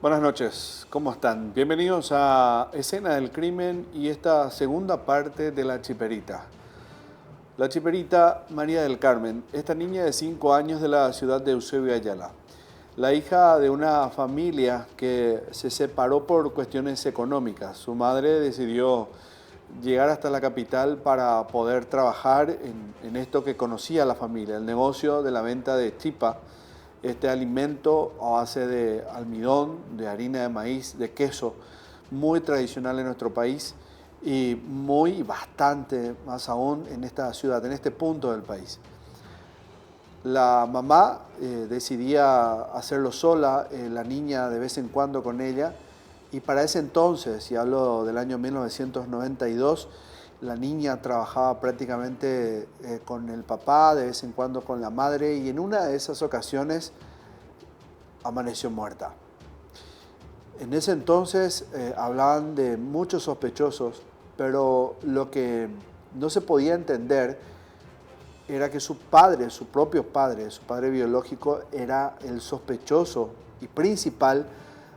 Buenas noches, ¿cómo están? Bienvenidos a Escena del Crimen y esta segunda parte de La Chiperita. La Chiperita María del Carmen, esta niña de 5 años de la ciudad de Eusebio Ayala, la hija de una familia que se separó por cuestiones económicas. Su madre decidió llegar hasta la capital para poder trabajar en esto que conocía la familia, el negocio de la venta de chipa, este alimento a base de almidón, de harina de maíz, de queso, muy tradicional en nuestro país y bastante más aún en esta ciudad, en este punto del país. La mamá decidía hacerlo sola, la niña de vez en cuando con ella, y para ese entonces, y hablo del año 1992, la niña trabajaba prácticamente con el papá, de vez en cuando con la madre, y en una de esas ocasiones amaneció muerta. En ese entonces hablaban de muchos sospechosos, pero lo que no se podía entender era que su padre, su propio padre, su padre biológico, era el sospechoso y principal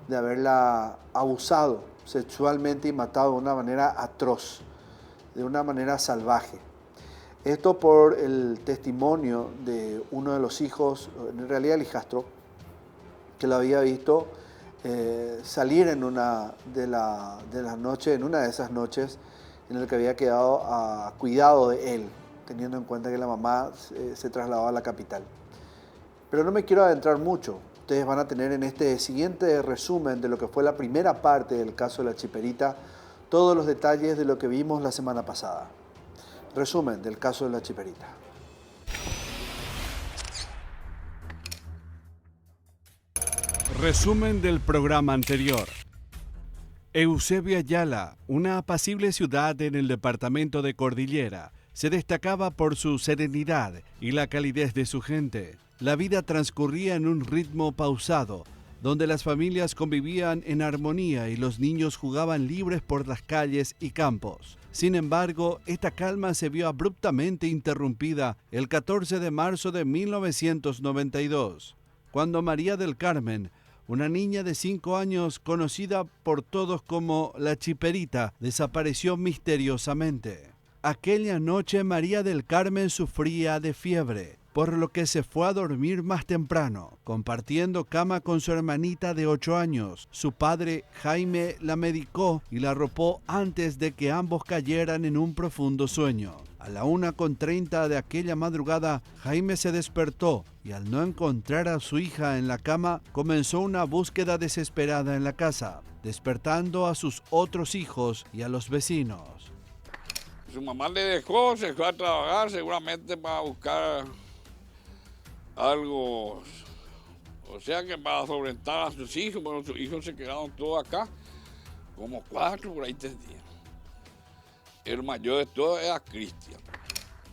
de haberla abusado sexualmente y matado de una manera atroz, de una manera salvaje. Esto por el testimonio de uno de los hijos, en realidad el hijastro, que lo había visto salir en una de las noches, en una de esas noches en la que había quedado a cuidado de él, teniendo en cuenta que la mamá se trasladaba a la capital. Pero no me quiero adentrar mucho. Ustedes van a tener en este siguiente resumen de lo que fue la primera parte del caso de la Chiperita, todos los detalles de lo que vimos la semana pasada. Resumen del caso de la Chiperita. Resumen del programa anterior. Eusebio Ayala, una apacible ciudad en el departamento de Cordillera, se destacaba por su serenidad y la calidez de su gente. La vida transcurría en un ritmo pausado, donde las familias convivían en armonía y los niños jugaban libres por las calles y campos. Sin embargo, esta calma se vio abruptamente interrumpida el 14 de marzo de 1992, cuando María del Carmen, una niña de 5 años conocida por todos como la Chiperita, desapareció misteriosamente. Aquella noche María del Carmen sufría de fiebre, por lo que se fue a dormir más temprano, compartiendo cama con su hermanita de 8 años. Su padre, Jaime, la medicó y la arropó antes de que ambos cayeran en un profundo sueño. A la 1:30 de aquella madrugada, Jaime se despertó y al no encontrar a su hija en la cama, comenzó una búsqueda desesperada en la casa, despertando a sus otros hijos y a los vecinos. Su mamá le dejó, se fue a trabajar seguramente para buscar algo, o sea que para solventar a sus hijos, pero sus hijos se quedaron todos acá, como 4 por ahí 3 días. El mayor de todos era Cristian.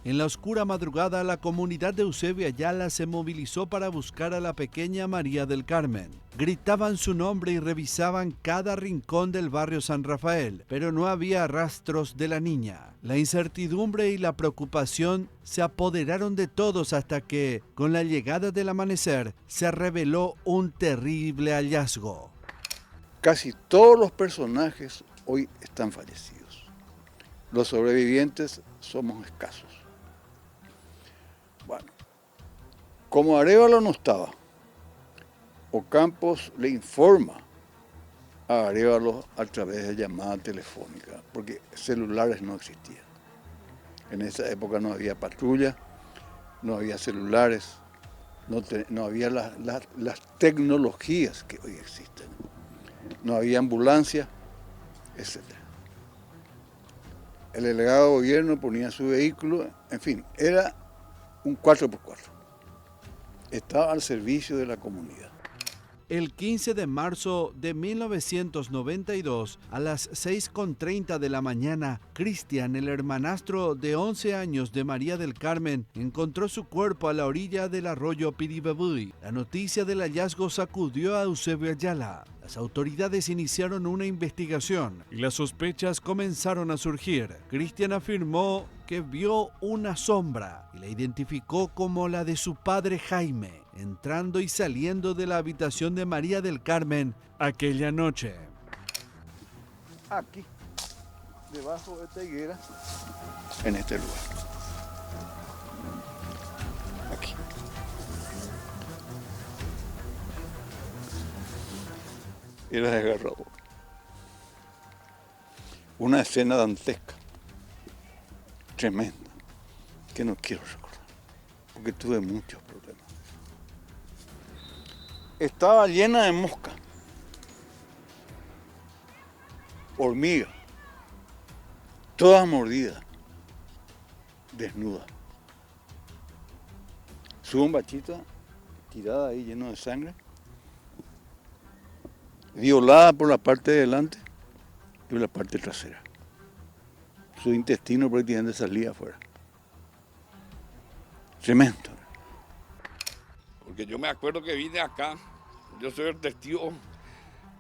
En la oscura madrugada, la comunidad de Eusebio Ayala se movilizó para buscar a la pequeña María del Carmen. Gritaban su nombre y revisaban cada rincón del barrio San Rafael, pero no había rastros de la niña. La incertidumbre y la preocupación se apoderaron de todos hasta que, con la llegada del amanecer, se reveló un terrible hallazgo. Casi todos los personajes hoy están fallecidos. Los sobrevivientes somos escasos. Bueno, como Arévalo no estaba, Ocampos le informa a Arévalo a través de llamada telefónica, porque celulares no existían. En esa época no había patrulla, no había celulares, no había las tecnologías que hoy existen. No había ambulancia, etc. El delegado de gobierno ponía su vehículo, en fin, era un 4x4. Estaba al servicio de la comunidad. El 15 de marzo de 1992, a las 6:30 de la mañana, Cristian, el hermanastro de 11 años de María del Carmen, encontró su cuerpo a la orilla del arroyo Piribebuy. La noticia del hallazgo sacudió a Eusebio Ayala. Las autoridades iniciaron una investigación y las sospechas comenzaron a surgir. Cristian afirmó que vio una sombra y la identificó como la de su padre Jaime, entrando y saliendo de la habitación de María del Carmen aquella noche. Aquí, debajo de esta higuera, en este lugar. Aquí. Era desgarrador. Una escena dantesca, tremenda, que no quiero recordar, porque tuve muchos problemas. Estaba llena de moscas, hormigas, todas mordidas, desnudas. Su bombachita tirada ahí lleno de sangre, violada por la parte de delante y por la parte trasera. Su intestino prácticamente salía afuera. Tremendo. Porque yo me acuerdo que vine acá, yo soy el testigo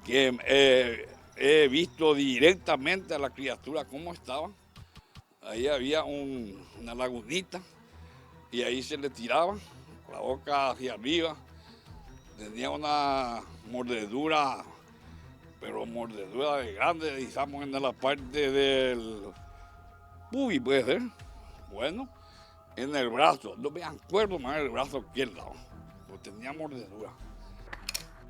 que he visto directamente a la criatura cómo estaba. Ahí había una lagunita y ahí se le tiraba la boca hacia arriba. Tenía una mordedura, pero mordedura de grande, digamos, en la parte del pubi, puede ser. Bueno, en el brazo, no me acuerdo más del brazo izquierdo, porque tenía mordedura.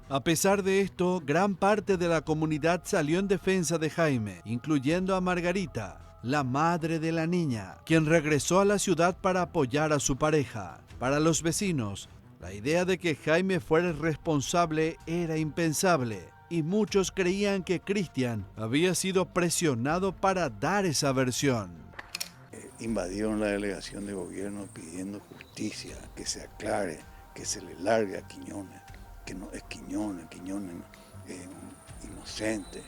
A pesar de esto, gran parte de la comunidad salió en defensa de Jaime, incluyendo a Margarita, la madre de la niña, quien regresó a la ciudad para apoyar a su pareja. Para los vecinos, la idea de que Jaime fuera el responsable era impensable, y muchos creían que Cristian había sido presionado para dar esa versión. Invadieron la delegación de gobierno pidiendo justicia, que se aclare, que se le largue a Quiñones, que no es Quiñones es inocente.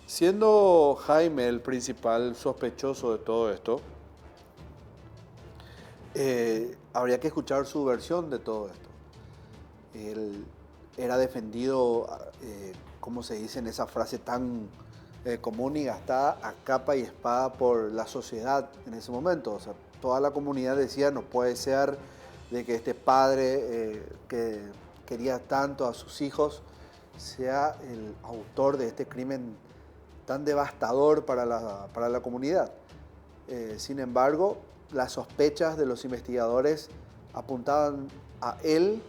Siendo Jaime el principal sospechoso de todo esto, habría que escuchar su versión de todo esto. Él era defendido, como se dice en esa frase tan común y gastada, a capa y espada por la sociedad en ese momento. O sea, toda la comunidad decía, no puede ser de que este padre que quería tanto a sus hijos sea el autor de este crimen tan devastador para la comunidad. Sin embargo, las sospechas de los investigadores apuntaban a él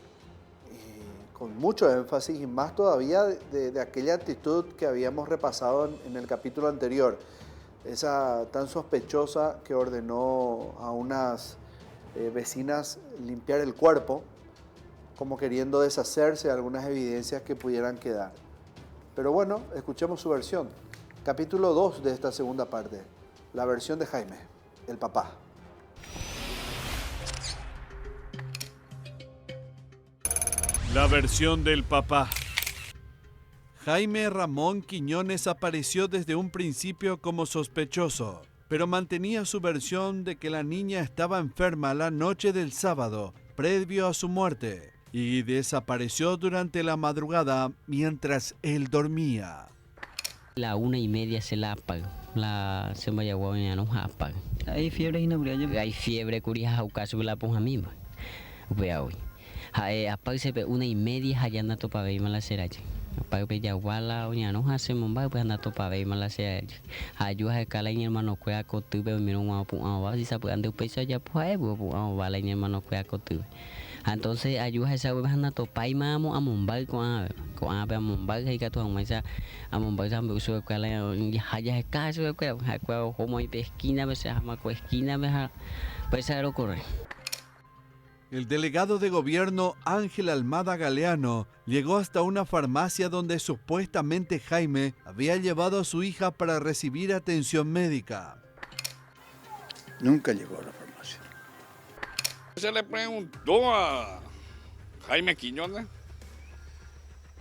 con mucho énfasis y más todavía de aquella actitud que habíamos repasado en el capítulo anterior, esa tan sospechosa que ordenó a unas vecinas limpiar el cuerpo, como queriendo deshacerse de algunas evidencias que pudieran quedar. Pero bueno, escuchemos su versión. Capítulo 2 de esta segunda parte, la versión de Jaime, el papá. La versión del papá. Jaime Ramón Quiñones apareció desde un principio como sospechoso, pero mantenía su versión de que la niña estaba enferma la noche del sábado, previo a su muerte, y desapareció durante la madrugada mientras él dormía. La 1:30 se la apagó. La se vaya a no apaga. Hay fiebre y no hay fiebre curia jaucaso la ponja misma. Vea hoy. Apaga se ve 1:30 allá anda topa ve mala seraje. Apaga pe ya wala oña no hace momba pues anda topa ve mala seraje. Ayuda kala ni hermano kuya kotube miro wa pu awa si sabe ande pesa ya pues pu awa la ni hermano kuya kotube. Entonces ayuda esa vez anda topa y mamo a Mumbai con a Mumbai hay que tu amaisa a Mumbai sambe uso kala ya es caso que como y esquina veces ama con esquina veja pues lo corre. El delegado de gobierno Ángel Almada Galeano llegó hasta una farmacia donde supuestamente Jaime había llevado a su hija para recibir atención médica. Nunca llegó a la farmacia. Se le preguntó a Jaime Quiñones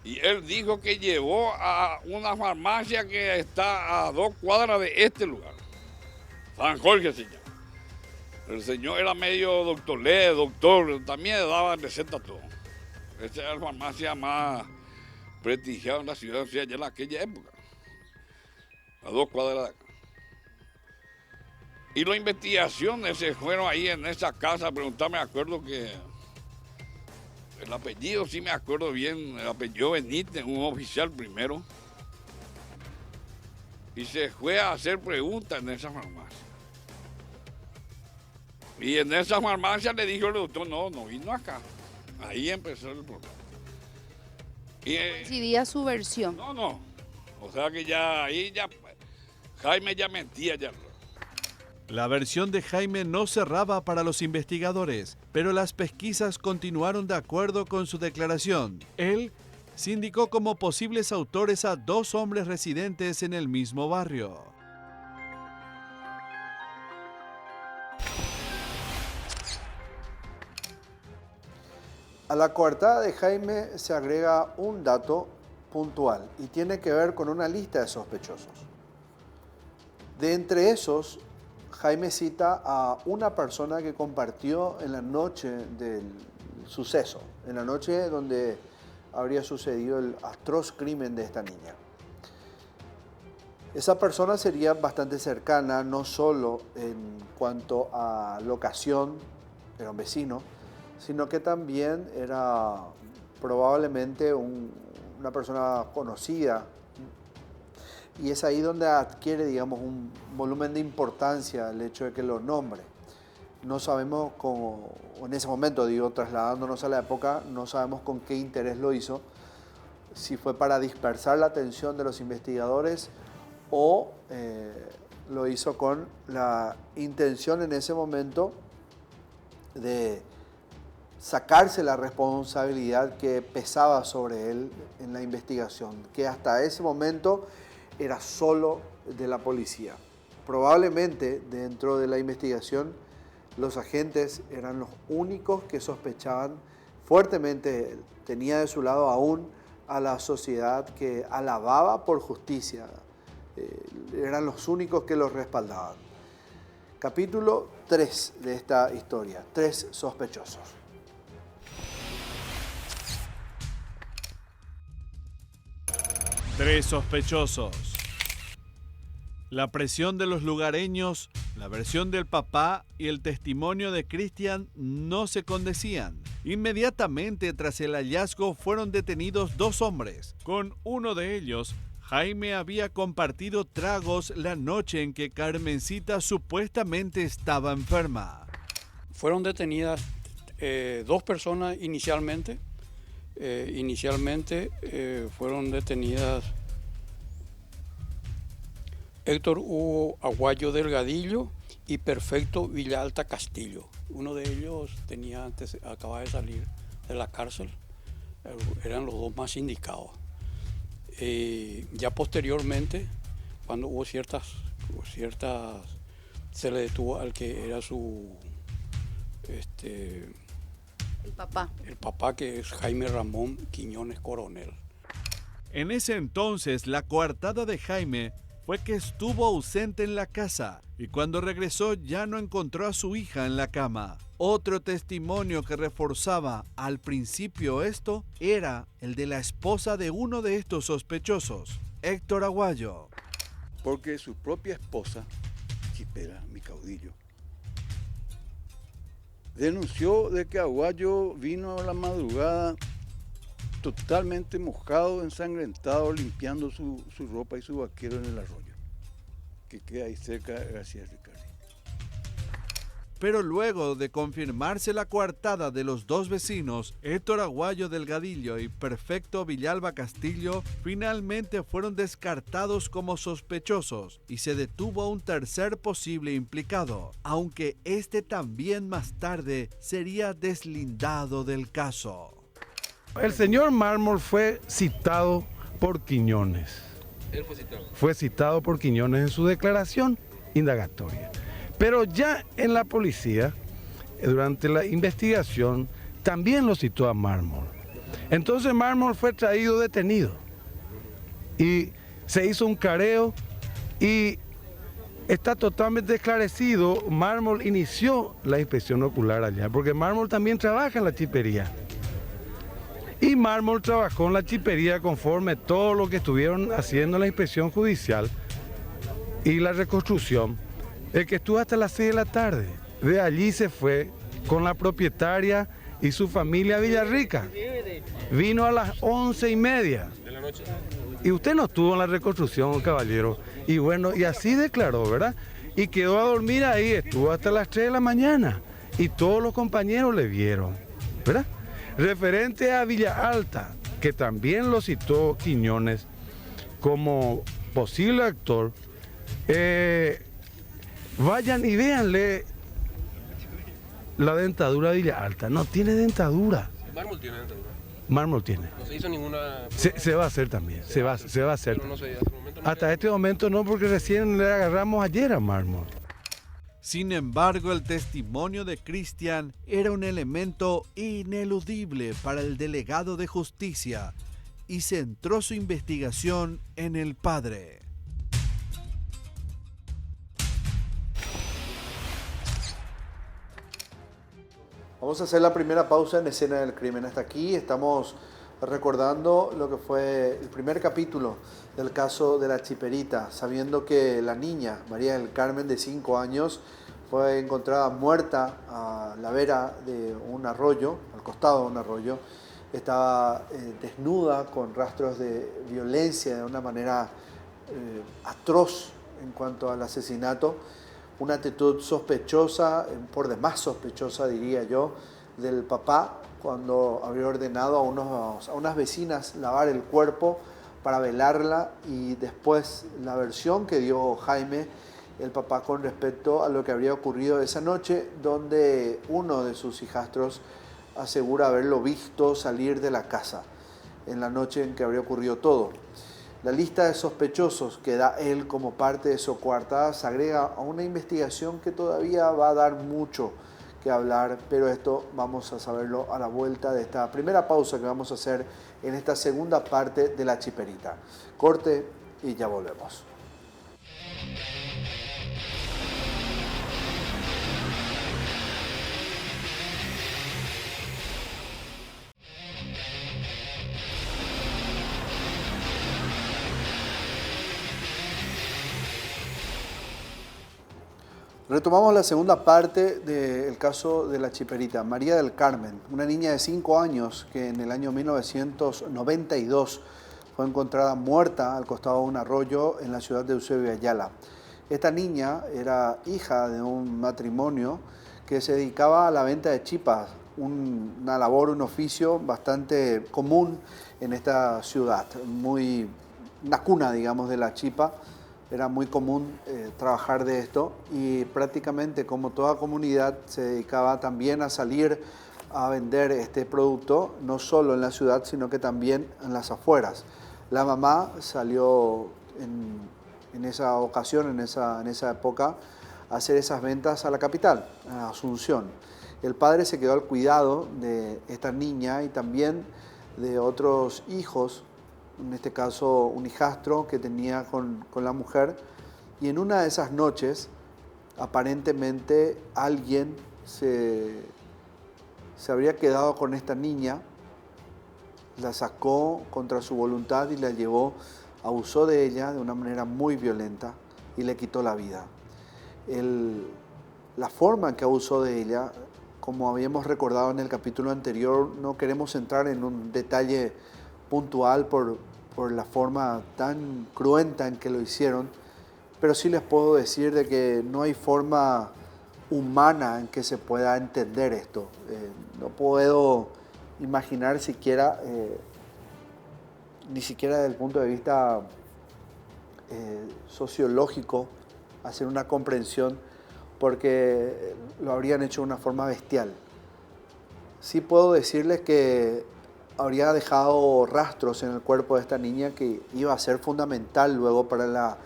y él dijo que llevó a una farmacia que está a 2 cuadras de este lugar, San Jorge se llama. El señor era medio doctor, también le daba receta a todo. Esa era la farmacia más prestigiada en la ciudad, o sea, ya en aquella época. a 2 cuadras de acá. Y las investigaciones se fueron ahí en esa casa a preguntar, me acuerdo que el apellido, sí me acuerdo bien, el apellido Benítez, un oficial primero. Y se fue a hacer preguntas en esa farmacia. Y en esa farmacia le dijo el doctor, no vino acá. Ahí empezó el problema. Y, Coincidía su versión. no. O sea que ya ahí ya Jaime ya mentía ya. La versión de Jaime no cerraba para los investigadores, pero las pesquisas continuaron de acuerdo con su declaración. Él se indicó como posibles autores a 2 hombres residentes en el mismo barrio. A la coartada de Jaime se agrega un dato puntual y tiene que ver con una lista de sospechosos. De entre esos, Jaime cita a una persona que compartió en la noche del suceso, en la noche donde habría sucedido el atroz crimen de esta niña. Esa persona sería bastante cercana, no solo en cuanto a locación, era un vecino, sino que también era probablemente una persona conocida. Y es ahí donde adquiere, digamos, un volumen de importancia el hecho de que lo nombre. No sabemos cómo, en ese momento, digo, trasladándonos a la época, no sabemos con qué interés lo hizo, si fue para dispersar la atención de los investigadores o lo hizo con la intención en ese momento de sacarse la responsabilidad que pesaba sobre él en la investigación, que hasta ese momento era solo de la policía. Probablemente dentro de la investigación los agentes eran los únicos que sospechaban fuertemente, tenía de su lado aún a la sociedad que alababa por justicia, eran los únicos que los respaldaban. Capítulo 3 de esta historia, 3 sospechosos. Tres sospechosos. La presión de los lugareños, la versión del papá y el testimonio de Cristian no se condecían. Inmediatamente tras el hallazgo fueron detenidos 2 hombres. Con uno de ellos, Jaime había compartido tragos la noche en que Carmencita supuestamente estaba enferma. Fueron detenidas 2 personas inicialmente. Fueron detenidas Héctor Hugo Aguayo Delgadillo y Perfecto Villalta Castillo. Uno de ellos acababa de salir de la cárcel, eran los 2 más indicados. Ya posteriormente, cuando hubo ciertas, se le detuvo al que era su el papá, que es Jaime Ramón Quiñones Coronel. En ese entonces, la coartada de Jaime fue que estuvo ausente en la casa y cuando regresó ya no encontró a su hija en la cama. Otro testimonio que reforzaba al principio esto era el de la esposa de uno de estos sospechosos, Héctor Aguayo. Porque su propia esposa, Chipera, mi caudillo, denunció de que Aguayo vino a la madrugada totalmente mojado, ensangrentado, limpiando su ropa y su vaquero en el arroyo, que queda ahí cerca de García Ricardi. Pero luego de confirmarse la coartada de los 2 vecinos, Héctor Aguayo Delgadillo y Perfecto Villalba Castillo, finalmente fueron descartados como sospechosos y se detuvo a un tercer posible implicado, aunque este también más tarde sería deslindado del caso. El señor Mármol fue citado por Quiñones. Él fue citado. Fue citado por Quiñones en su declaración indagatoria. Pero ya en la policía, durante la investigación, también lo citó a Mármol. Entonces Mármol fue traído detenido y se hizo un careo y está totalmente esclarecido. Mármol inició la inspección ocular allá, porque Mármol también trabaja en la chipería. Y Mármol trabajó en la chipería conforme todo lo que estuvieron haciendo en la inspección judicial. y la reconstrucción, el que estuvo hasta las 6 de la tarde. De allí se fue con la propietaria y su familia a Villarrica. Vino a las 11:30 de la noche. Y usted no estuvo en la reconstrucción, caballero. Y bueno, y así declaró, ¿verdad? Y quedó a dormir ahí, estuvo hasta las 3 de la mañana. Y todos los compañeros le vieron, ¿verdad? Referente a Villa Alta, que también lo citó Quiñones como posible actor, vayan y véanle la dentadura de Villa Alta. No tiene dentadura. Mármol tiene dentadura. Mármol tiene. No se hizo ninguna... Se va a hacer también, se va a hacer. Pero no sé, hasta el momento no Hasta este momento no, porque recién le agarramos ayer a Mármol. Sin embargo, el testimonio de Cristian era un elemento ineludible para el delegado de justicia y centró su investigación en el padre. Vamos a hacer la primera pausa en Escena del Crimen. Hasta aquí estamos recordando lo que fue el primer capítulo del caso de la Chiperita, sabiendo que la niña, María del Carmen, de 5 años, fue encontrada muerta a la vera de un arroyo, al costado de un arroyo. Estaba desnuda, con rastros de violencia de una manera atroz en cuanto al asesinato. Una actitud sospechosa, por demás sospechosa diría yo, del papá cuando había ordenado a unas vecinas lavar el cuerpo para velarla, y después la versión que dio Jaime, el papá, con respecto a lo que habría ocurrido esa noche, donde uno de sus hijastros asegura haberlo visto salir de la casa en la noche en que habría ocurrido todo. La lista de sospechosos que da él como parte de su coartada se agrega a una investigación que todavía va a dar mucho que hablar, pero esto vamos a saberlo a la vuelta de esta primera pausa que vamos a hacer en esta segunda parte de La Chiperita. Corte y ya volvemos. Retomamos la segunda parte del caso de la Chiperita. María del Carmen, una niña de 5 años que en el año 1992 fue encontrada muerta al costado de un arroyo en la ciudad de Eusebio Ayala. Esta niña era hija de un matrimonio que se dedicaba a la venta de chipas, una labor, un oficio bastante común en esta ciudad, una cuna, digamos, de la chipa. Era muy común trabajar de esto, y prácticamente, como toda comunidad, se dedicaba también a salir a vender este producto, no solo en la ciudad, sino que también en las afueras. La mamá salió en esa ocasión, en esa época, a hacer esas ventas a la capital, a Asunción. El padre se quedó al cuidado de esta niña y también de otros hijos, en este caso un hijastro que tenía con la mujer, y en una de esas noches aparentemente alguien se habría quedado con esta niña, la sacó contra su voluntad y la llevó, abusó de ella de una manera muy violenta y le quitó la vida. La forma en que abusó de ella, como habíamos recordado en el capítulo anterior, no queremos entrar en un detalle puntual por la forma tan cruenta en que lo hicieron, pero sí les puedo decir de que no hay forma humana en que se pueda entender esto. No puedo imaginar siquiera, ni siquiera desde el punto de vista sociológico, hacer una comprensión, porque lo habrían hecho de una forma bestial. Sí puedo decirles que habría dejado rastros en el cuerpo de esta niña que iba a ser fundamental luego para la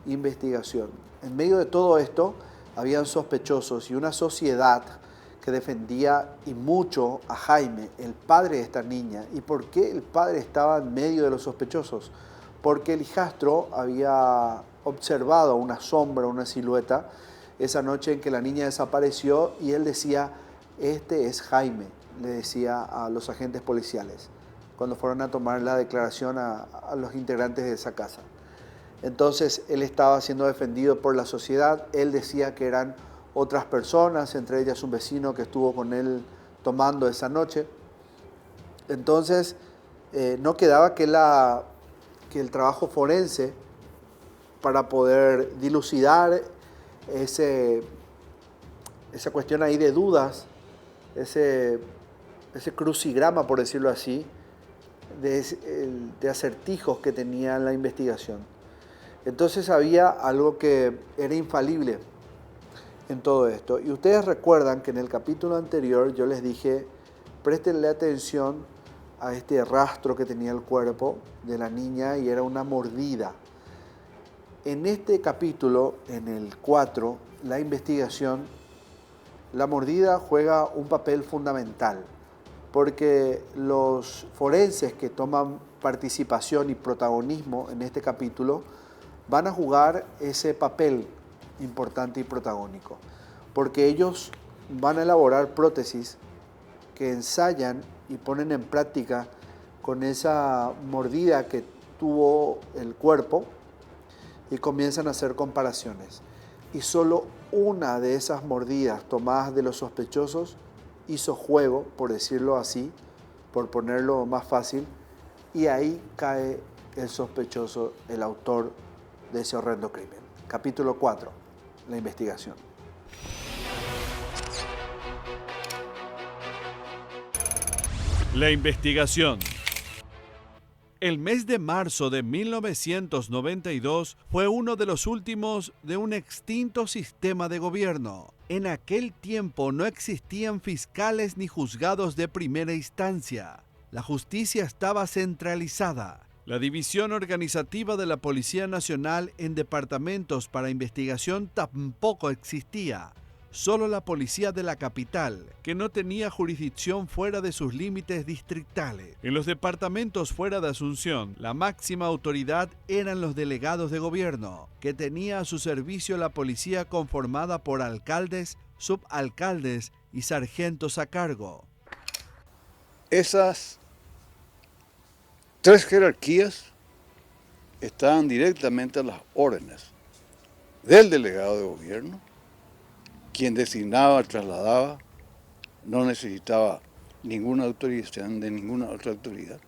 investigación. En medio de todo esto, habían sospechosos y una sociedad que defendía y mucho a Jaime, el padre de esta niña. ¿Y por qué el padre estaba en medio de los sospechosos? Porque el hijastro había observado una sombra, una silueta, esa noche en que la niña desapareció, y él decía: este es Jaime, le decía a los agentes policiales cuando fueron a tomar la declaración a los integrantes de esa casa. Entonces él estaba siendo defendido por la sociedad. Él decía que eran otras personas, entre ellas un vecino que estuvo con él tomando esa noche. Entonces no quedaba que el trabajo forense para poder dilucidar esa cuestión ahí de dudas, ese crucigrama, por decirlo así, de acertijos que tenía la investigación. Entonces había algo que era infalible en todo esto. Y ustedes recuerdan que en el capítulo anterior yo les dije, préstenle atención a este rastro que tenía el cuerpo de la niña y era una mordida. En este capítulo, en el 4, la investigación, la mordida juega un papel fundamental, porque los forenses que toman participación y protagonismo en este capítulo van a jugar ese papel importante y protagónico, porque ellos van a elaborar prótesis que ensayan y ponen en práctica con esa mordida que tuvo el cuerpo y comienzan a hacer comparaciones. Y solo una de esas mordidas tomadas de los sospechosos hizo juego, por decirlo así, por ponerlo más fácil, y ahí cae el sospechoso, el autor de ese horrendo crimen. Capítulo 4, la investigación. La investigación. El mes de marzo de 1992 fue uno de los últimos de un extinto sistema de gobierno. En aquel tiempo no existían fiscales ni juzgados de primera instancia. La justicia estaba centralizada. La división organizativa de la Policía Nacional en departamentos para investigación tampoco existía. Solo la policía de la capital, que no tenía jurisdicción fuera de sus límites distritales. En los departamentos fuera de Asunción, la máxima autoridad eran los delegados de gobierno, que tenía a su servicio la policía conformada por alcaldes, subalcaldes y sargentos a cargo. Esas tres jerarquías estaban directamente a las órdenes del delegado de gobierno, quien designaba, trasladaba, no necesitaba ninguna autorización de ninguna otra autoridad.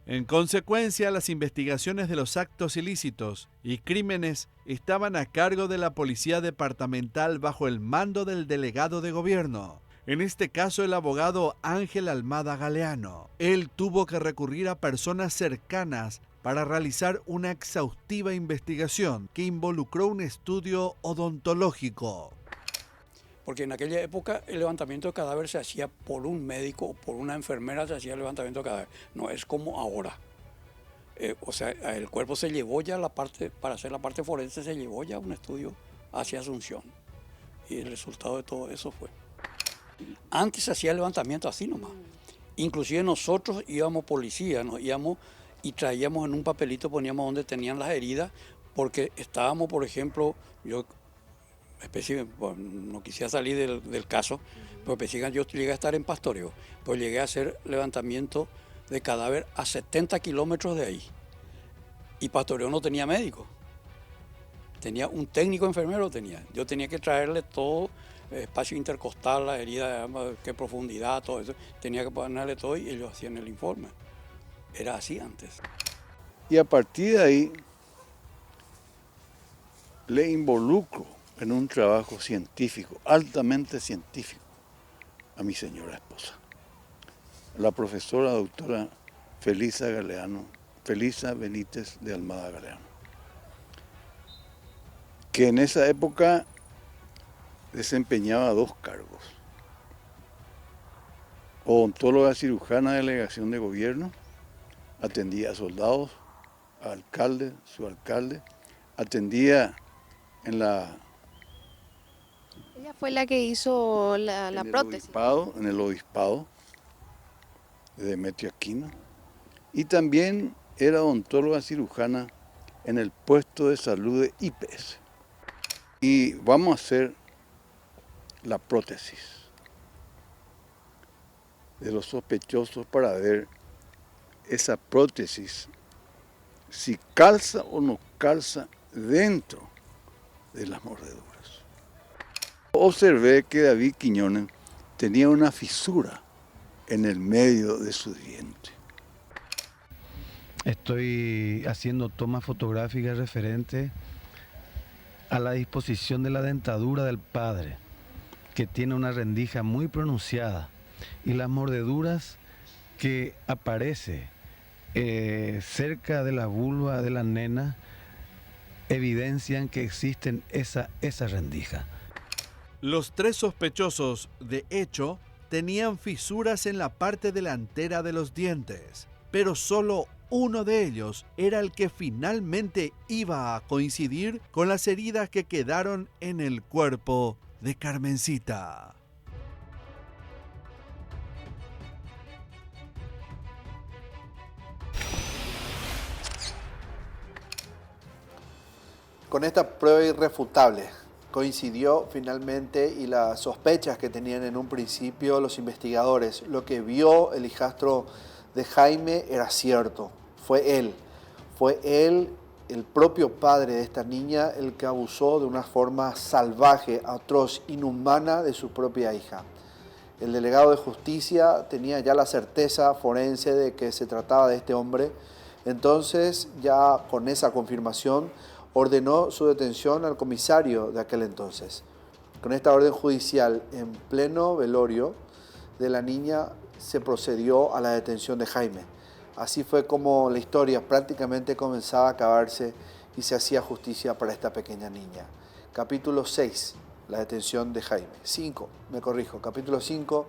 En consecuencia, las investigaciones de los actos ilícitos y crímenes estaban a cargo de la policía departamental bajo el mando del delegado de gobierno. En este caso, el abogado Ángel Almada Galeano. Él tuvo que recurrir a personas cercanas para realizar una exhaustiva investigación que involucró un estudio odontológico. Porque en aquella época el levantamiento de cadáver se hacía por un médico o por una enfermera, se hacía el levantamiento de cadáver. No es como ahora. O sea, el cuerpo se llevó ya para hacer la parte forense, se llevó ya un estudio hacia Asunción. Y el resultado de todo eso fue. Antes se hacía el levantamiento así nomás. Inclusive nosotros íbamos policía, nos íbamos y traíamos en un papelito, poníamos donde tenían las heridas, porque estábamos, por ejemplo, no quisiera salir del caso, pero yo llegué a estar en Pastoreo, pues llegué a hacer levantamiento de cadáver a 70 kilómetros de ahí. Y Pastoreo no tenía médico, tenía un técnico enfermero, yo tenía que traerle todo, espacio intercostal, la herida, qué profundidad, todo eso, tenía que ponerle todo y ellos hacían el informe. Era así antes. Y a partir de ahí le involucro en un trabajo científico, altamente científico, a mi señora esposa, la profesora doctora Felisa Benítez de Almada Galeano, que en esa época desempeñaba dos cargos: odontóloga cirujana de delegación de gobierno, atendía a soldados, a alcaldes, subalcaldes, atendía en la... Ella fue la que hizo la prótesis. En el obispado de Demetrio Aquino. Y también era odontóloga cirujana en el puesto de salud de IPS. Y vamos a hacer la prótesis de los sospechosos para ver esa prótesis si calza o no calza dentro de las mordeduras. Observé que David Quiñones tenía una fisura en el medio de su diente. Estoy haciendo tomas fotográficas referentes a la disposición de la dentadura del padre, que tiene una rendija muy pronunciada, y las mordeduras que aparece cerca de la vulva de la nena evidencian que existen esa rendija. Los 3 sospechosos, de hecho, tenían fisuras en la parte delantera de los dientes, pero solo uno de ellos era el que finalmente iba a coincidir con las heridas que quedaron en el cuerpo de Carmencita. Con esta prueba irrefutable coincidió finalmente y las sospechas que tenían en un principio los investigadores. Lo que vio el hijastro de Jaime era cierto. Fue él, el propio padre de esta niña, el que abusó de una forma salvaje, atroz, inhumana de su propia hija. El delegado de justicia tenía ya la certeza forense de que se trataba de este hombre. Entonces, ya con esa confirmación, ordenó su detención al comisario de aquel entonces. Con esta orden judicial, en pleno velorio de la niña, se procedió a la detención de Jaime. Así fue como la historia prácticamente comenzaba a acabarse y se hacía justicia para esta pequeña niña. Capítulo 6, la detención de Jaime. Capítulo 5,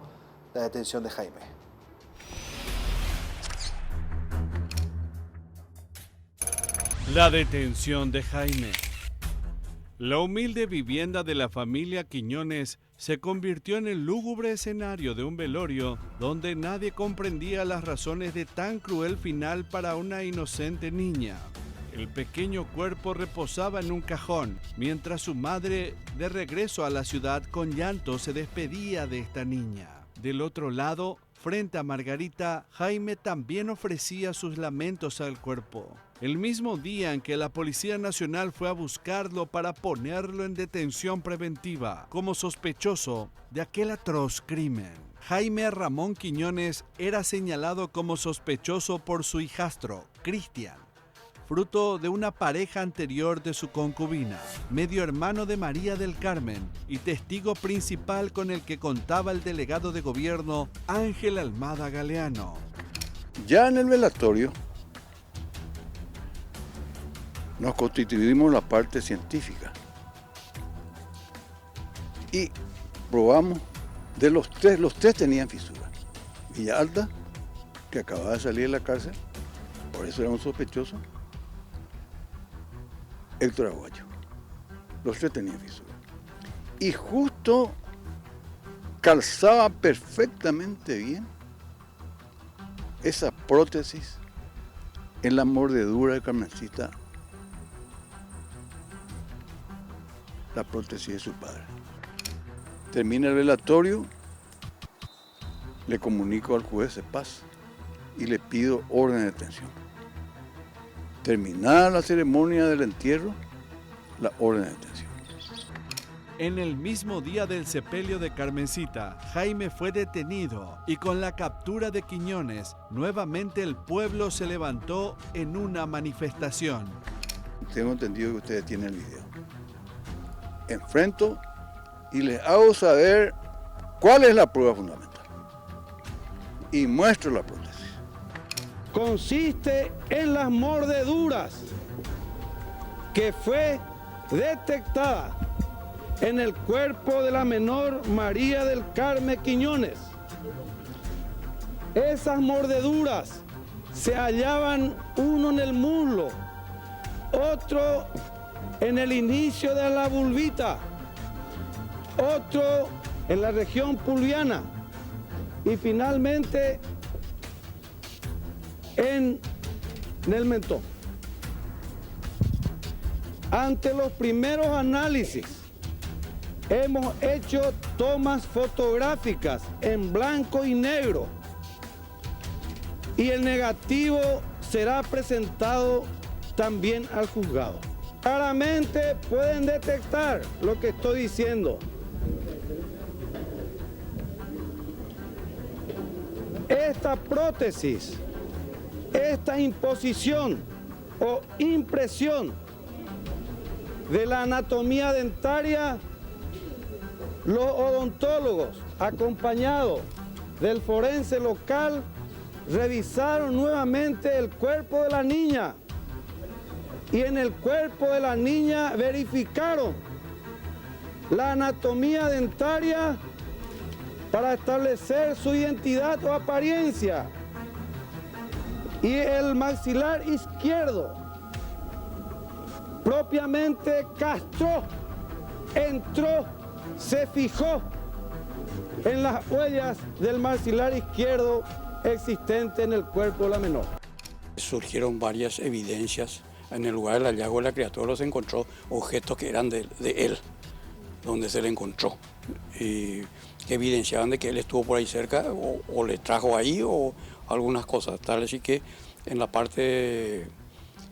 la detención de Jaime. La detención de Jaime. La humilde vivienda de la familia Quiñones se convirtió en el lúgubre escenario de un velorio donde nadie comprendía las razones de tan cruel final para una inocente niña. El pequeño cuerpo reposaba en un cajón, mientras su madre, de regreso a la ciudad con llanto, se despedía de esta niña. Del otro lado, frente a Margarita, Jaime también ofrecía sus lamentos al cuerpo. El mismo día en que la Policía Nacional fue a buscarlo para ponerlo en detención preventiva como sospechoso de aquel atroz crimen, Jaime Ramón Quiñones era señalado como sospechoso por su hijastro, Cristian, fruto de una pareja anterior de su concubina, medio hermano de María del Carmen y testigo principal con el que contaba el delegado de gobierno Ángel Almada Galeano. Ya en el velatorio nos constituimos la parte científica y probamos de los tres tenían fisuras. Villalta, que acababa de salir de la cárcel, por eso era un sospechoso. Héctor Aguayo, los 3 tenían fisuras. Y justo calzaba perfectamente bien esa prótesis en la mordedura de Carmencita, la prótesis de su padre. Termina el velatorio, le comunico al juez de paz y le pido orden de detención. Terminada la ceremonia del entierro, la orden de detención. En el mismo día del sepelio de Carmencita, Jaime fue detenido y con la captura de Quiñones, nuevamente el pueblo se levantó en una manifestación. Tengo entendido que ustedes tienen el video. Enfrento y les hago saber cuál es la prueba fundamental. Y muestro la prótesis. Consiste en las mordeduras que fue detectada en el cuerpo de la menor María del Carmen Quiñones. Esas mordeduras se hallaban uno en el muslo, otro en el inicio de la vulvita, otro en la región pulviana y finalmente en el mentón. Ante los primeros análisis, hemos hecho tomas fotográficas en blanco y negro y el negativo será presentado también al juzgado. Claramente pueden detectar lo que estoy diciendo. Esta prótesis, esta imposición o impresión de la anatomía dentaria, los odontólogos, acompañados del forense local, revisaron nuevamente el cuerpo de la niña y en el cuerpo de la niña verificaron la anatomía dentaria para establecer su identidad o apariencia. Y el maxilar izquierdo propiamente castró, entró, se fijó en las huellas del maxilar izquierdo existente en el cuerpo de la menor. Surgieron varias evidencias. En el lugar del hallazgo de la criatura se encontró objetos que eran de él, donde se le encontró, y que evidenciaban de que él estuvo por ahí cerca o le trajo ahí o algunas cosas. Tal así que en la parte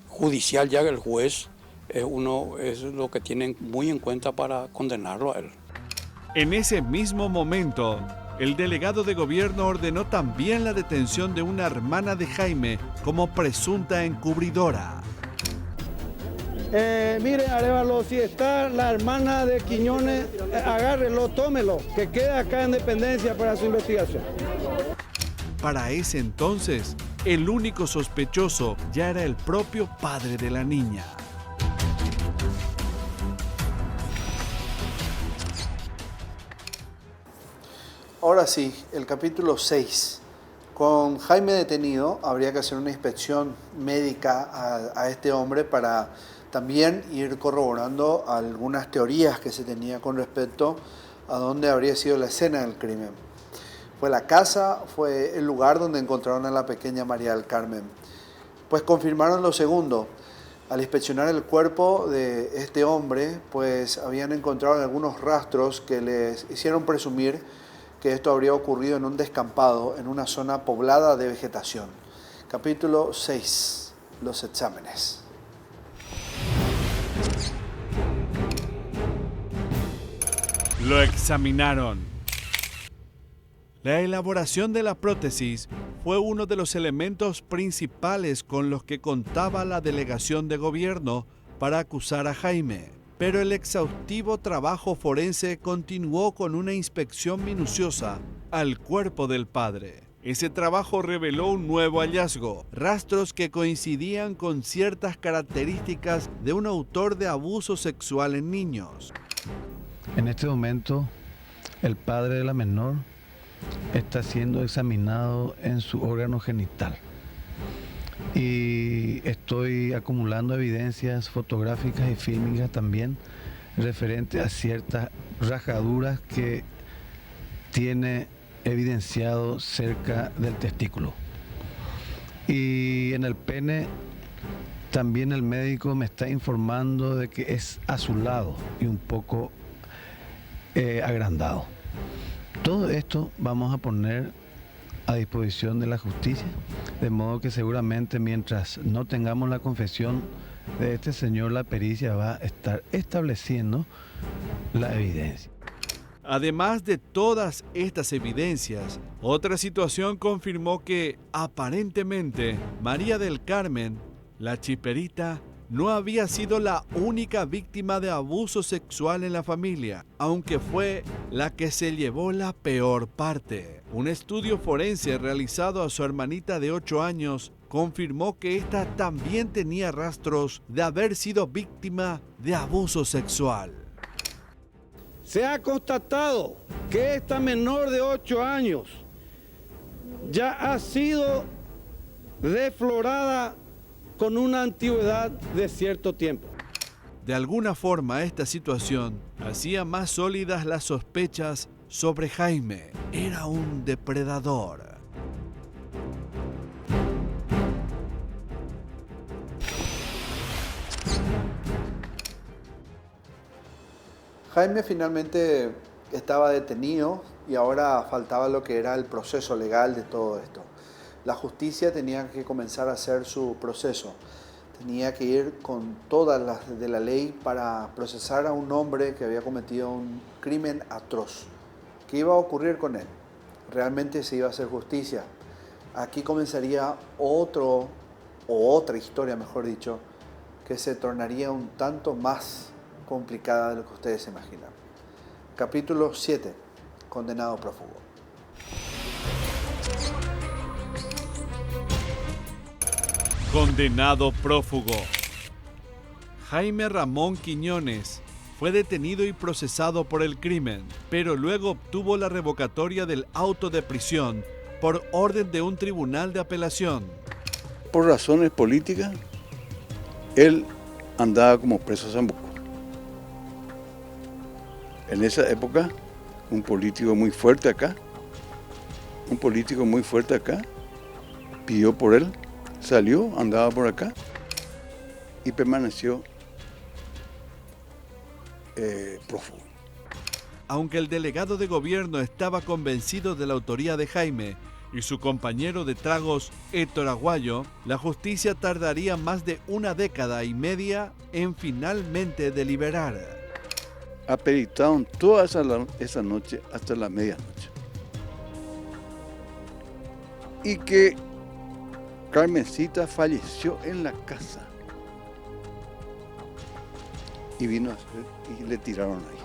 judicial ya el juez es lo que tienen muy en cuenta para condenarlo a él. En ese mismo momento, el delegado de gobierno ordenó también la detención de una hermana de Jaime como presunta encubridora. Mire, Arévalo, si está la hermana de Quiñones, agárrelo, tómelo, que quede acá en dependencia para su investigación. Para ese entonces, el único sospechoso ya era el propio padre de la niña. Ahora sí, el capítulo 6. Con Jaime detenido, habría que hacer una inspección médica a este hombre para también ir corroborando algunas teorías que se tenía con respecto a dónde habría sido la escena del crimen. Fue la casa, fue el lugar donde encontraron a la pequeña María del Carmen. Pues confirmaron lo segundo. Al inspeccionar el cuerpo de este hombre, pues habían encontrado algunos rastros que les hicieron presumir que esto habría ocurrido en un descampado, en una zona poblada de vegetación. Capítulo 6. Los exámenes. Lo examinaron. La elaboración de la prótesis fue uno de los elementos principales con los que contaba la delegación de gobierno para acusar a Jaime. Pero el exhaustivo trabajo forense continuó con una inspección minuciosa al cuerpo del padre. Ese trabajo reveló un nuevo hallazgo, rastros que coincidían con ciertas características de un autor de abuso sexual en niños. En este momento, el padre de la menor está siendo examinado en su órgano genital. Y estoy acumulando evidencias fotográficas y fílmicas también referente a ciertas rajaduras que tiene evidenciado cerca del testículo. Y en el pene también el médico me está informando de que es azulado y un poco agrandado. Todo esto vamos a poner a disposición de la justicia, de modo que seguramente mientras no tengamos la confesión de este señor, la pericia va a estar estableciendo la evidencia. Además de todas estas evidencias, otra situación confirmó que, aparentemente, María del Carmen, la chiperita, no había sido la única víctima de abuso sexual en la familia, aunque fue la que se llevó la peor parte. Un estudio forense realizado a su hermanita de 8 años confirmó que ésta también tenía rastros de haber sido víctima de abuso sexual. Se ha constatado que esta menor de 8 años ya ha sido deflorada con una antigüedad de cierto tiempo. De alguna forma, esta situación hacía más sólidas las sospechas sobre Jaime. Era un depredador. Jaime finalmente estaba detenido y ahora faltaba lo que era el proceso legal de todo esto. La justicia tenía que comenzar a hacer su proceso. tenía que ir con todas las de la ley para procesar a un hombre que había cometido un crimen atroz. ¿Qué iba a ocurrir con él? Realmente se iba a hacer justicia. Aquí comenzaría otra historia, mejor dicho, que se tornaría un tanto más complicada de lo que ustedes se imaginan. Capítulo 7. Condenado prófugo. Condenado prófugo. Jaime Ramón Quiñones fue detenido y procesado por el crimen, pero luego obtuvo la revocatoria del auto de prisión por orden de un tribunal de apelación. Por razones políticas, él andaba como preso a Zambuco. En esa época, un político muy fuerte acá, pidió por él, salió, andaba por acá y permaneció prófugo. Aunque el delegado de gobierno estaba convencido de la autoría de Jaime y su compañero de tragos, Héctor Aguayo, la justicia tardaría más de una década y media en finalmente deliberar. Aperitaron toda esa noche hasta la medianoche. Y que Carmencita falleció en la casa. Y vino y le tiraron ahí.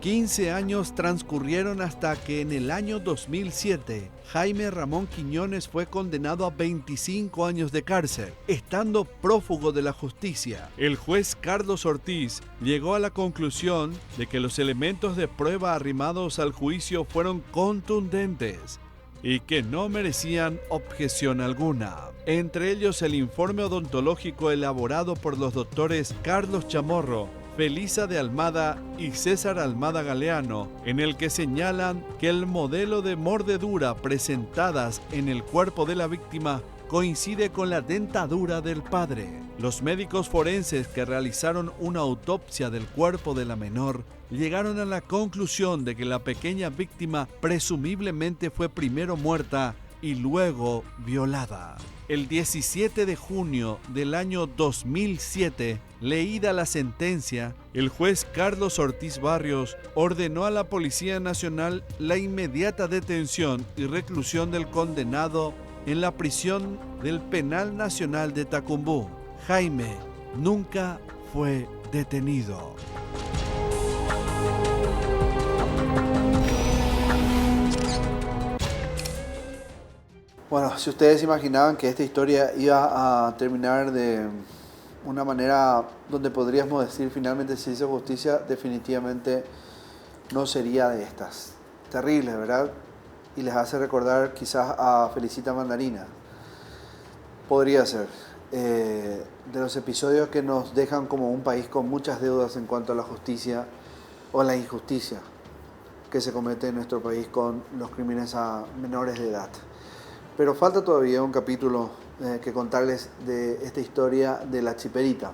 15 años transcurrieron hasta que en el año 2007 Jaime Ramón Quiñones fue condenado a 25 años de cárcel, estando prófugo de la justicia. El juez Carlos Ortiz llegó a la conclusión de que los elementos de prueba arrimados al juicio fueron contundentes y que no merecían objeción alguna. Entre ellos el informe odontológico elaborado por los doctores Carlos Chamorro, Felisa de Almada y César Almada Galeano, en el que señalan que el modelo de mordedura presentadas en el cuerpo de la víctima coincide con la dentadura del padre. Los médicos forenses que realizaron una autopsia del cuerpo de la menor llegaron a la conclusión de que la pequeña víctima presumiblemente fue primero muerta y luego violada. El 17 de junio del año 2007, leída la sentencia, el juez Carlos Ortiz Barrios ordenó a la Policía Nacional la inmediata detención y reclusión del condenado en la prisión del Penal Nacional de Tacumbú. Jaime nunca fue detenido. Bueno, si ustedes imaginaban que esta historia iba a terminar de una manera donde podríamos decir finalmente se hizo justicia, definitivamente no sería de estas. Terrible, ¿verdad? Y les hace recordar quizás a Felicita Mandarina. Podría ser. De los episodios que nos dejan como un país con muchas deudas en cuanto a la justicia o la injusticia que se comete en nuestro país con los crímenes a menores de edad. Pero falta todavía un capítulo que contarles de esta historia de la Chiperita.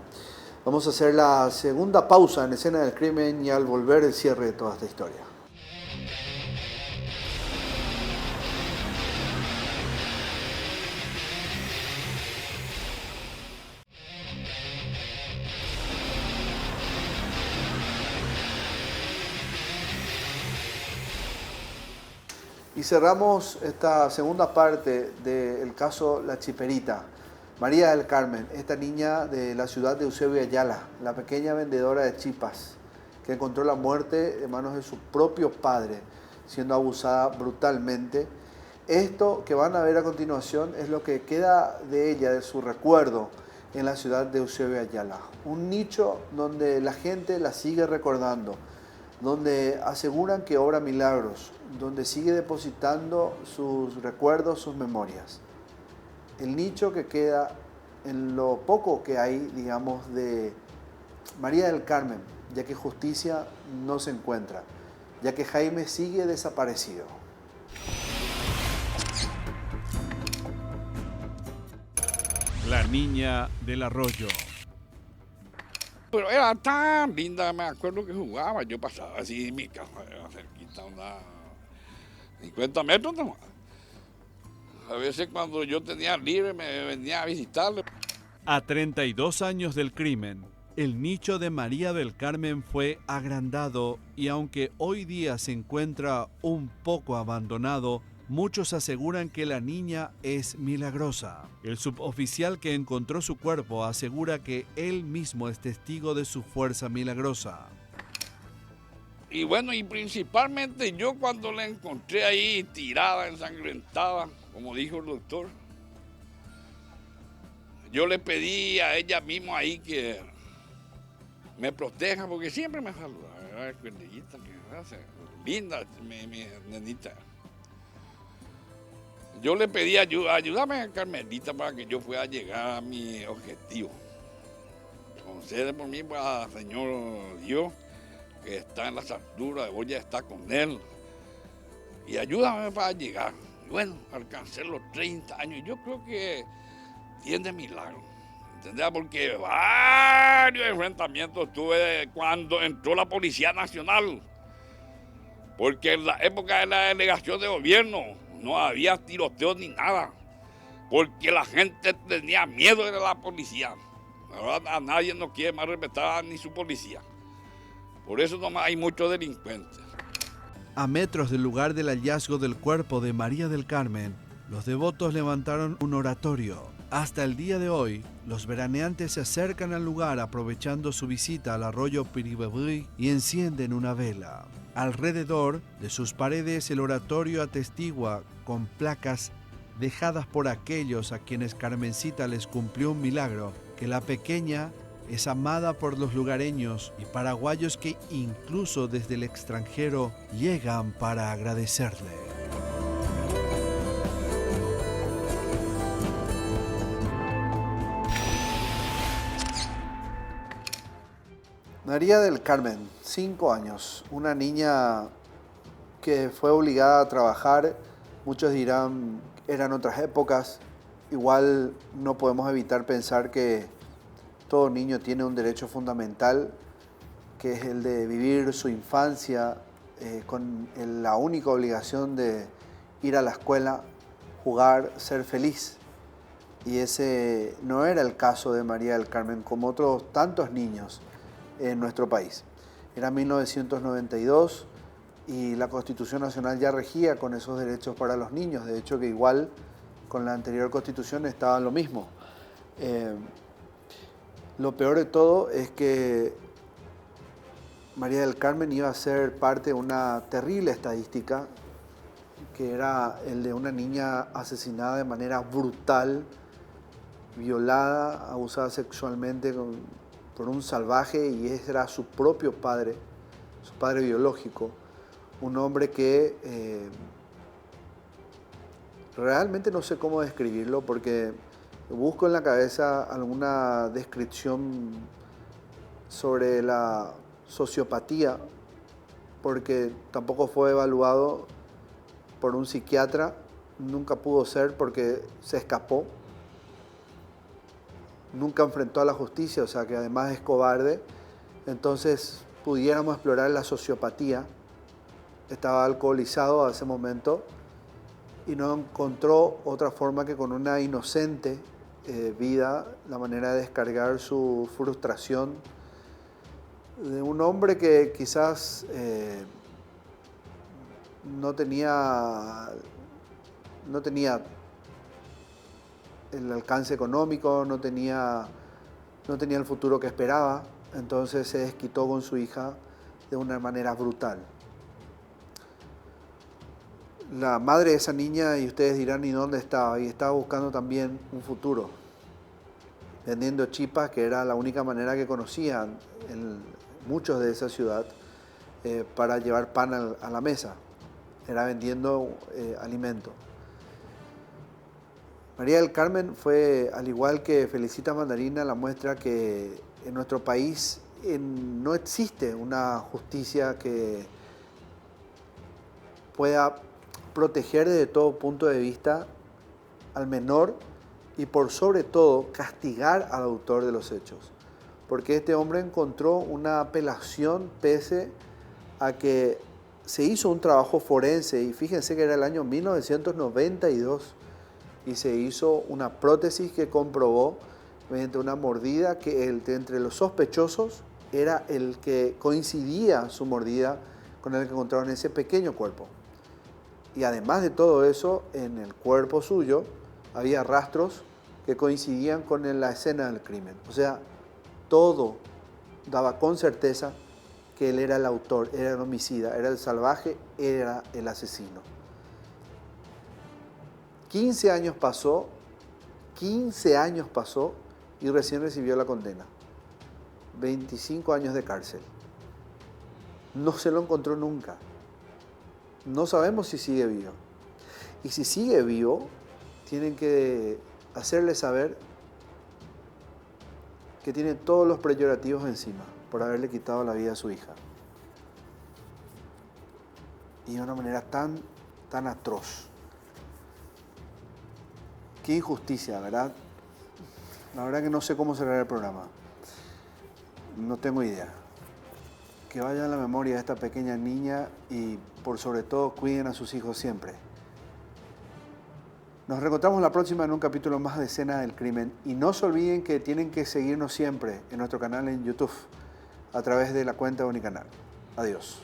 Vamos a hacer la segunda pausa en Escena del Crimen y al volver el cierre de toda esta historia. Y cerramos esta segunda parte del caso La Chiperita. María del Carmen, esta niña de la ciudad de Eusebio Ayala, la pequeña vendedora de chipas, que encontró la muerte de manos de su propio padre, siendo abusada brutalmente. Esto que van a ver a continuación es lo que queda de ella, de su recuerdo, en la ciudad de Eusebio Ayala. Un nicho donde la gente la sigue recordando, donde aseguran que obra milagros, donde sigue depositando sus recuerdos, sus memorias. El nicho que queda en lo poco que hay, digamos, de María del Carmen, ya que justicia no se encuentra, ya que Jaime sigue desaparecido. La niña del arroyo. Pero era tan linda, me acuerdo que jugaba, yo pasaba así en mi casa, era cerquita, unas 50 metros nomás. A veces cuando yo tenía libre me venía a visitarle. A 32 años del crimen, el nicho de María del Carmen fue agrandado y aunque hoy día se encuentra un poco abandonado, muchos aseguran que la niña es milagrosa. El suboficial que encontró su cuerpo asegura que él mismo es testigo de su fuerza milagrosa. Y bueno, y principalmente yo cuando la encontré ahí tirada, ensangrentada, como dijo el doctor, yo le pedí a ella misma ahí que me proteja, porque siempre me saluda, ¿verdad? Cuernillita, que hace, linda, mi nenita. Yo le pedí ayuda, ayúdame, Carmelita, para que yo pueda llegar a mi objetivo. Concede por mí al Señor Dios, que está en las alturas, voy a estar con Él. Y ayúdame para llegar. Y bueno, alcancé los 30 años. Yo creo que tiene milagro. ¿Entendés? Porque varios enfrentamientos tuve cuando entró la Policía Nacional. Porque en la época de la delegación de gobierno no había tiroteos ni nada. Porque la gente tenía miedo de la policía. Ahora a nadie no quiere más respetar ni su policía. Por eso nomás hay muchos delincuentes. A metros del lugar del hallazgo del cuerpo de María del Carmen, los devotos levantaron un oratorio. Hasta el día de hoy, los veraneantes se acercan al lugar aprovechando su visita al arroyo Piribebrí y encienden una vela. Alrededor de sus paredes el oratorio atestigua con placas dejadas por aquellos a quienes Carmencita les cumplió un milagro, que la pequeña es amada por los lugareños y paraguayos que incluso desde el extranjero llegan para agradecerle. María del Carmen, 5 años, una niña que fue obligada a trabajar, muchos dirán eran otras épocas, igual no podemos evitar pensar que todo niño tiene un derecho fundamental, que es el de vivir su infancia con la única obligación de ir a la escuela, jugar, ser feliz. Y ese no era el caso de María del Carmen, como otros tantos niños en nuestro país. Era 1992 y la Constitución Nacional ya regía con esos derechos para los niños. De hecho, que igual con la anterior Constitución estaba lo mismo. Lo peor de todo es que María del Carmen iba a ser parte de una terrible estadística, que era el de una niña asesinada de manera brutal, violada, abusada sexualmente por un salvaje, y ese era su propio padre, su padre biológico, un hombre que realmente no sé cómo describirlo, porque busco en la cabeza alguna descripción sobre la sociopatía, porque tampoco fue evaluado por un psiquiatra, nunca pudo ser porque se escapó. Nunca enfrentó a la justicia, o sea que además es cobarde. Entonces pudiéramos explorar la sociopatía. Estaba alcoholizado a ese momento y no encontró otra forma que con una inocente vida, la manera de descargar su frustración de un hombre que quizás no tenía el alcance económico, no tenía el futuro que esperaba, entonces se desquitó con su hija de una manera brutal. La madre de esa niña, y ustedes dirán, ¿y dónde estaba? Y estaba buscando también un futuro, vendiendo chipas, que era la única manera que conocían muchos de esa ciudad para llevar pan a la mesa, era vendiendo alimento. María del Carmen fue, al igual que Felicita Mandarina, la muestra que en nuestro país no existe una justicia que pueda proteger desde todo punto de vista al menor y por sobre todo castigar al autor de los hechos. Porque este hombre encontró una apelación pese a que se hizo un trabajo forense, y fíjense que era el año 1992, y se hizo una prótesis que comprobó mediante una mordida que entre los sospechosos era el que coincidía su mordida con el que encontraron en ese pequeño cuerpo. Y además de todo eso, en el cuerpo suyo había rastros que coincidían con la escena del crimen. O sea, todo daba con certeza que él era el autor, era el homicida, era el salvaje, era el asesino. 15 años pasó y recién recibió la condena. 25 años de cárcel. No se lo encontró nunca. No sabemos si sigue vivo. Y si sigue vivo, tienen que hacerle saber que tiene todos los peyorativos encima por haberle quitado la vida a su hija. Y de una manera tan atroz. Qué injusticia, ¿verdad? La verdad que no sé cómo cerrar el programa. No tengo idea. Que vaya a la memoria de esta pequeña niña y por sobre todo cuiden a sus hijos siempre. Nos reencontramos la próxima en un capítulo más de Escena del Crimen. Y no se olviden que tienen que seguirnos siempre en nuestro canal en YouTube a través de la cuenta de Unicanal. Adiós.